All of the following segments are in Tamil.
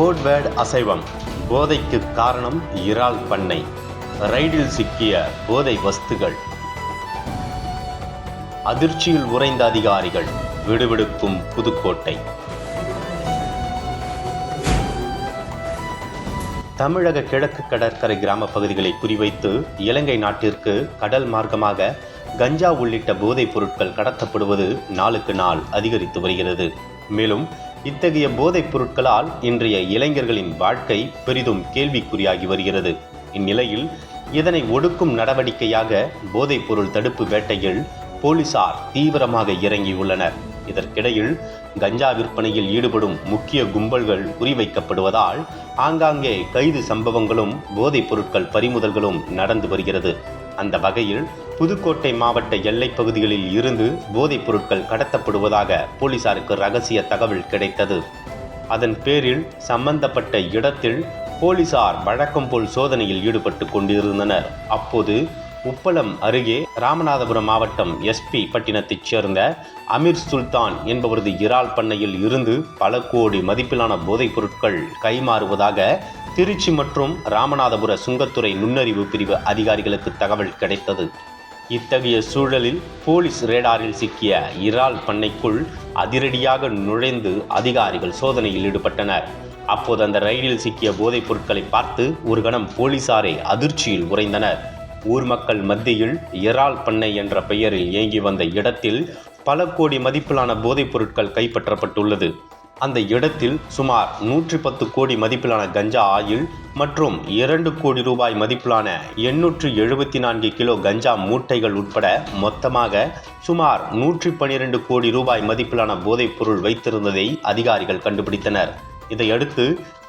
கோட்வேர்ட் அசைவம். போதைக்கு காரணம் இறால் பண்ணை. ரைடில் சிக்கிய போதை வஸ்துகள். அதிர்ச்சியில் உறைந்த அதிகாரிகள். விடுவிடுக்கும் புதுக்கோட்டை. தமிழக கிழக்கு கடற்கரை கிராம பகுதிகளை குறிவைத்து இலங்கை நாட்டிற்கு கடல் மார்க்கமாக கஞ்சா உள்ளிட்ட போதைப் பொருட்கள் கடத்தப்படுவது நாளுக்கு நாள் அதிகரித்து வருகிறது. மேலும் இத்தகைய போதைப் பொருட்களால் இன்றைய இளைஞர்களின் வாழ்க்கை பெரிதும் கேள்விக்குறியாகி வருகிறது. இந்நிலையில் இதனை ஒடுக்கும் நடவடிக்கையாக போதைப் பொருள் தடுப்பு வேட்டையில் போலீசார் தீவிரமாக இறங்கியுள்ளனர். இதற்கிடையில் கஞ்சா விற்பனையில் ஈடுபடும் முக்கிய கும்பல்கள் குறிவைக்கப்படுவதால் ஆங்காங்கே கைது சம்பவங்களும் போதைப் பொருட்கள் பறிமுதல்களும் நடந்து வருகிறது. அந்த வகையில் புதுக்கோட்டை மாவட்ட எல்லைப் பகுதிகளில் இருந்து போதைப் பொருட்கள் கடத்தப்படுவதாக போலீசாருக்கு ரகசிய தகவல் கிடைத்தது. அதன் பேரில் சம்பந்தப்பட்ட இடத்தில் போலீசார் வழக்கம் போல் சோதனையில் ஈடுபட்டு கொண்டிருந்தனர். அப்போது உப்பளம் அருகே ராமநாதபுரம் மாவட்டம் எஸ்பி பட்டினத்தைச் சேர்ந்த அமீர் சுல்தான் என்பவரது இறால் பண்ணையில் இருந்து பல கோடி மதிப்பிலான போதைப் பொருட்கள் கைமாறுவதாக திருச்சி மற்றும் ராமநாதபுர சுங்கத்துறை நுண்ணறிவு பிரிவு அதிகாரிகளுக்கு தகவல் கிடைத்தது. இத்தகைய சூழலில் போலீஸ் ரேடாரில் சிக்கிய இறால் பண்ணைக்குள் அதிரடியாக நுழைந்து அதிகாரிகள் சோதனையில் ஈடுபட்டனர். அப்போது அந்த ரயிலில் சிக்கிய போதைப் பொருட்களை பார்த்து ஒரு கணம் போலீசாரை அதிர்ச்சியில் உறைந்தனர். ஊர் மக்கள் மத்தியில் இறால் பண்ணை என்ற பெயரில் இயங்கி வந்த இடத்தில் பல கோடி மதிப்பிலான போதைப் பொருட்கள் கைப்பற்றப்பட்டுள்ளது. அந்த இடத்தில் சுமார் 110 கோடி மதிப்பிலான கஞ்சா ஆயில் மற்றும் 2 கோடி ரூபாய் மதிப்பிலான 874 கிலோ கஞ்சா மூட்டைகள் உட்பட மொத்தமாக சுமார் 112 கோடி ரூபாய் மதிப்பிலான போதைப் பொருள் வைத்திருந்ததை அதிகாரிகள் கண்டுபிடித்தனர். இதையடுத்து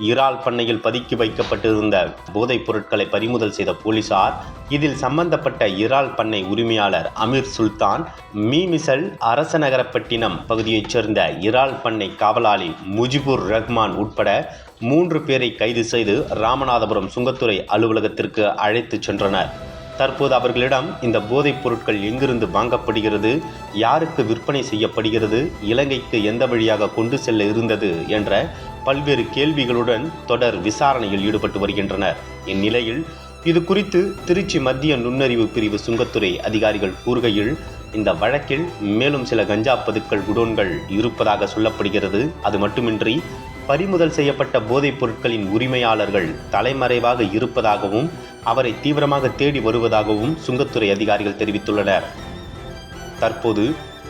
இறால் பண்ணையில் பதுக்கி வைக்கப்பட்டிருந்த போதைப் பொருட்களை பறிமுதல் செய்த போலீசார் இதில் சம்பந்தப்பட்ட இறால் பண்ணை உரிமையாளர் அமீர் சுல்தான், மீமிசல் அரசநகரப்பட்டினம் பகுதியைச் சேர்ந்த இறால் பண்ணை காவலாளி முஜிபுர் ரஹ்மான் உட்பட 3 பேரை கைது செய்து ராமநாதபுரம் சுங்கத்துறை அலுவலகத்திற்கு அழைத்துச் சென்றனர். தற்போது அவர்களிடம் இந்த போதைப் பொருட்கள் எங்கிருந்து வாங்கப்படுகிறது, யாருக்கு விற்பனை செய்யப்படுகிறது, இலங்கைக்கு எந்த வழியாக கொண்டு செல்ல இருந்தது என்ற பல்வேறு கேள்விகளுடன் தொடர் விசாரணையில் ஈடுபட்டு வருகின்றனர். இந்நிலையில் இது குறித்து திருச்சி மத்திய நுண்ணறிவு பிரிவு சுங்கத்துறை அதிகாரிகள் கூறுகையில், இந்த வழக்கில் மேலும் சில கஞ்சா பதுக்கல் குடோன்கள் இருப்பதாக சொல்லப்படுகிறது. அது மட்டுமின்றி பறிமுதல் செய்யப்பட்ட போதைப் பொருட்களின் உரிமையாளர்கள் தலைமறைவாக இருப்பதாகவும் அவரை தீவிரமாக தேடி வருவதாகவும் சுங்கத்துறை அதிகாரிகள் தெரிவித்துள்ளனர். தற்போது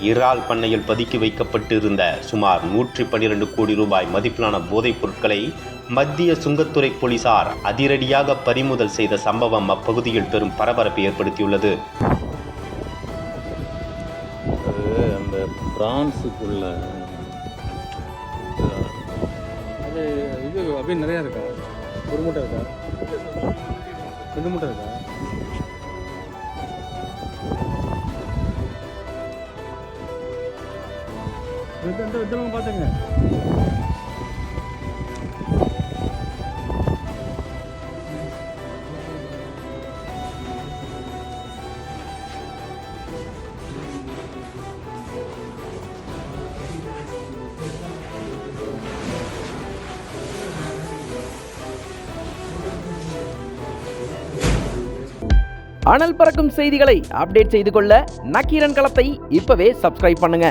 இறால் பண்ணையில் பதுக்கி வைக்கப்பட்டிருந்த சுமார் 112 கோடி ரூபாய் மதிப்பிலான போதைப் பொருட்களை மத்திய சுங்கத்துறை போலீசார் அதிரடியாக பறிமுதல் செய்த சம்பவம் அப்பகுதியில் பெரும் பரபரப்பை ஏற்படுத்தியுள்ளது. அந்த பிரான்ஸுக்குள்ள அது இது அப்படியே நிறையா இருக்கா? ஒரு மூட்டை இருக்கா? 2 மூட்டை இருக்கா? வித்தவங்க பார்த்துங்க. அனல் பறக்கும் செய்திகளை அப்டேட் செய்து கொள்ள நக்கீரன் களத்தை இப்பவே சப்ஸ்கிரைப் பண்ணுங்க.